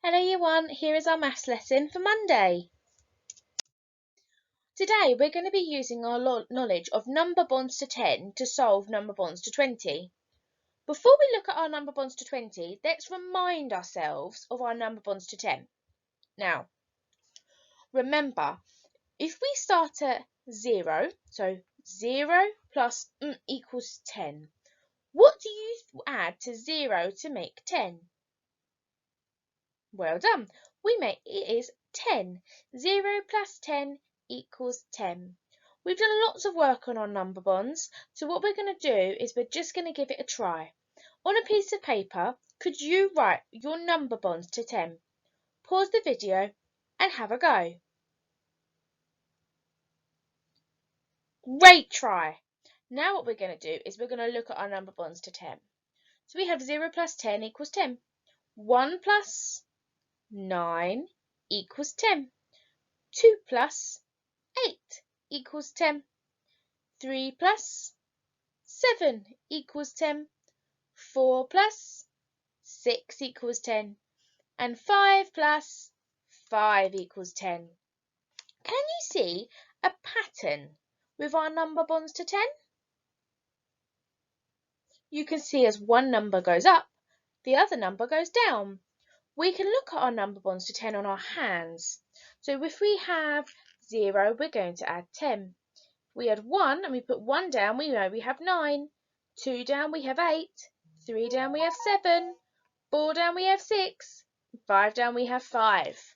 Hello Year 1, here is our maths lesson for Monday. Today we're going to be using our knowledge of number bonds to 10 to solve number bonds to 20. Before we look at our number bonds to 20, let's remind ourselves of our number bonds to 10. Now, remember, if we start at 0, so 0 plus equals 10, what do you add to 0 to make 10? Well done. It is 10. 0 plus 10 equals 10. We've done lots of work on our number bonds, so what we're going to do is we're just going to give it a try. On a piece of paper, could you write your number bonds to 10? Pause the video and have a go. Great try! Now what we're going to do is we're going to look at our number bonds to 10. So we have 0 plus 10 equals 10. 1 plus 9 equals 10. 2 plus 8 equals 10. 3 plus 7 equals 10. 4 plus 6 equals 10. And 5 plus 5 equals 10. Can you see a pattern with our number bonds to 10? You can see as one number goes up, the other number goes down. We can look at our number bonds to 10 on our hands. So if we have 0, we're going to add 10. We add 1 and we put 1 down, we know we have 9. 2 down, we have 8. 3 down, we have 7. 4 down, we have 6. 5 down, we have 5.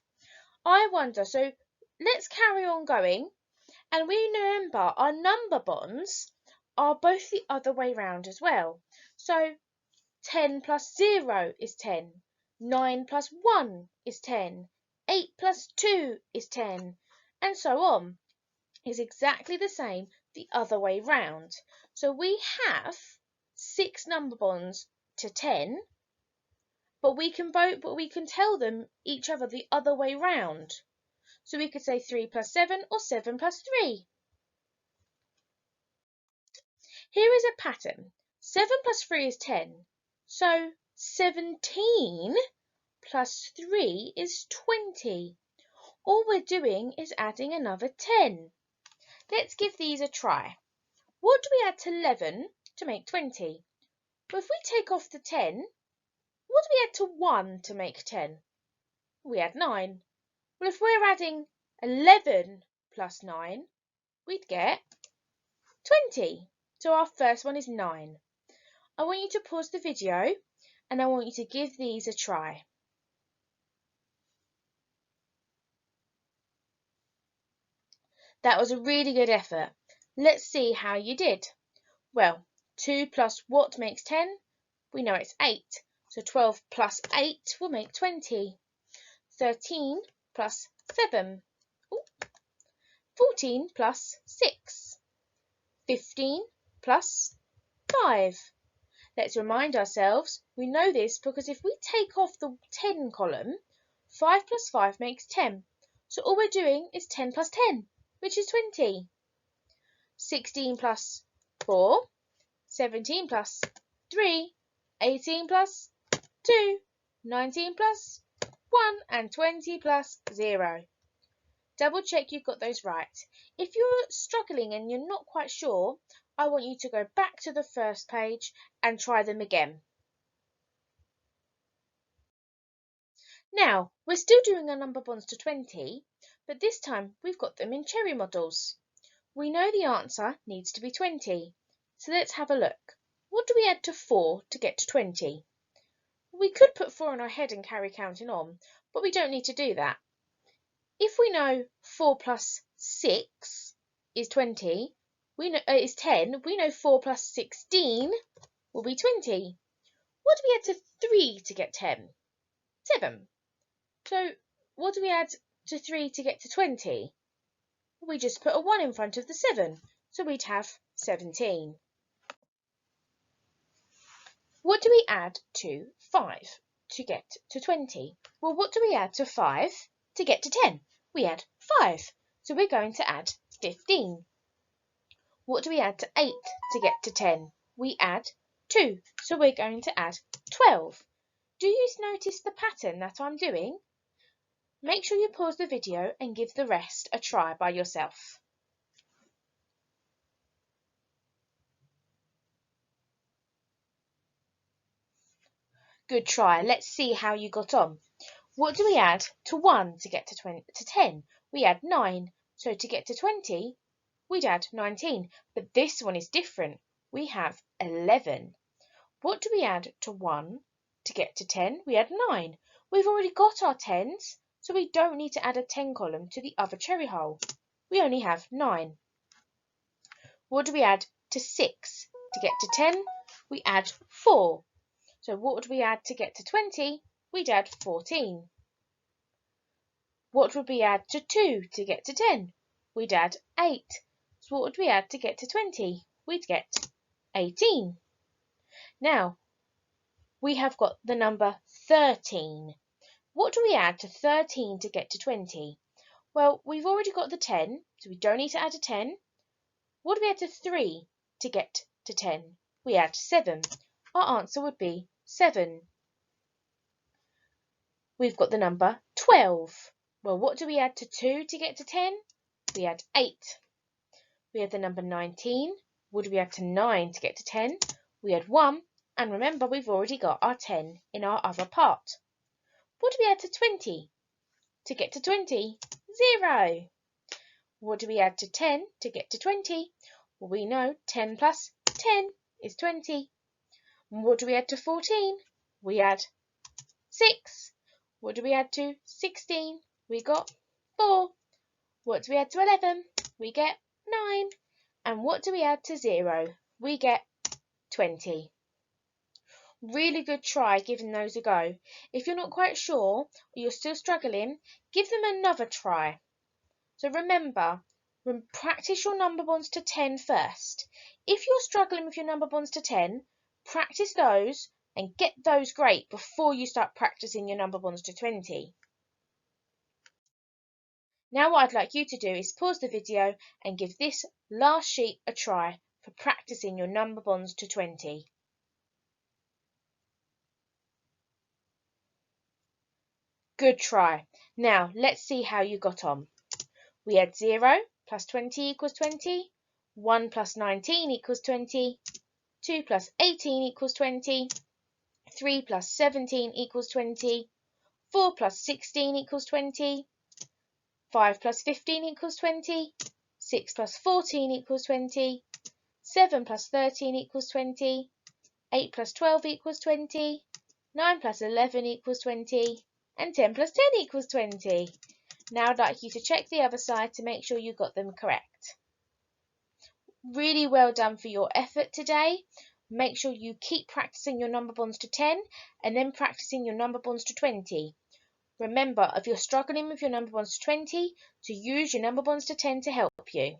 I wonder, so let's carry on going. And we remember our number bonds are both the other way round as well. So 10 plus 0 is 10. 9 plus 1 is 10. 8 plus 2 is 10. And so on. Is exactly the same the other way round. So we have 6 number bonds to 10, but we can tell them each other the other way round. So we could say 3 plus 7 or 7 plus 3. Here is a pattern. 7 plus 3 is 10. So 17 plus 3 is 20. All we're doing is adding another 10. Let's give these a try. What do we add to 11 to make 20? Well, if we take off the 10, what do we add to 1 to make 10? We add 9. Well, if we're adding 11 plus 9, we'd get 20. So our first one is 9. I want you to pause the video and I want you to give these a try. That was a really good effort. Let's see how you did. Well, 2 plus what makes 10? We know it's 8. So 12 plus 8 will make 20. 13 plus 7. Ooh. 14 plus 6. 15 plus 5. Let's remind ourselves, we know this because if we take off the 10 column, 5 plus 5 makes 10. So all we're doing is 10 plus 10, which is 20. 16 plus 4, 17 plus 3, 18 plus 2, 19 plus 1 and 20 plus 0. Double check you've got those right. If you're struggling and you're not quite sure, I want you to go back to the first page and try them again. Now, we're still doing our number bonds to 20, but this time we've got them in cherry models. We know the answer needs to be 20, so let's have a look. What do we add to 4 to get to 20? We could put 4 in our head and carry counting on, but we don't need to do that. If we know 4 plus 6 is 20, is 10, we know 4 plus 16 will be 20. What do we add to 3 to get 10? 7. So what do we add to 3 to get to 20? We just put a 1 in front of the 7, so we'd have 17. What do we add to 5 to get to 20? Well, what do we add to 5 to get to 10? We add 5, so we're going to add 15. What do we add to 8 to get to 10? We add 2, so we're going to add 12. Do you notice the pattern that I'm doing? Make sure you pause the video and give the rest a try by yourself. Good try. Let's see how you got on. What do we add to 1 to get to 10? We add 9. So to get to 20, we'd add 19. But this one is different. We have 11. What do we add to 1 to get to 10? We add 9. We've already got our 10s, so we don't need to add a 10 column to the other cherry hole. We only have 9. What do we add to 6? To get to 10, we add 4. So what would we add to get to 20? We'd add 14. What would we add to 2 to get to 10? We'd add 8. So what would we add to get to 20? We'd get 18. Now, we have got the number 13. What do we add to 13 to get to 20? Well, we've already got the 10, so we don't need to add a 10. What do we add to 3 to get to 10? We add 7. Our answer would be 7. We've got the number 12. Well, what do we add to 2 to get to 10? We add 8. We have the number 19. What do we add to 9 to get to 10? We add 1. And remember, we've already got our 10 in our other part. What do we add to 20? To get to 20? 0. What do we add to 10 to get to 20? Well, we know 10 plus 10 is 20. What do we add to 14? We add 6. What do we add to 16? We got 4. What do we add to 11? We get 9. And what do we add to 0? We get 20. Really good try giving those a go. If you're not quite sure or you're still struggling, give them another try. So remember, practice your number bonds to 10 first. If you're struggling with your number bonds to 10, practice those and get those great before you start practicing your number bonds to 20. Now what I'd like you to do is pause the video and give this last sheet a try for practicing your number bonds to 20. Good try. Now let's see how you got on. We had 0 plus 20 equals 20, 1 plus 19 equals 20, 2 plus 18 equals 20, 3 plus 17 equals 20, 4 plus 16 equals 20, 5 plus 15 equals 20, 6 plus 14 equals 20, 7 plus 13 equals 20, 8 plus 12 equals 20, 9 plus 11 equals 20, and 10 plus 10 equals 20. Now I'd like you to check the other side to make sure you got them correct. Really well done for your effort today. Make sure you keep practicing your number bonds to 10 and then practicing your number bonds to 20. Remember, if you're struggling with your number bonds to 20, to use your number bonds to 10 to help you.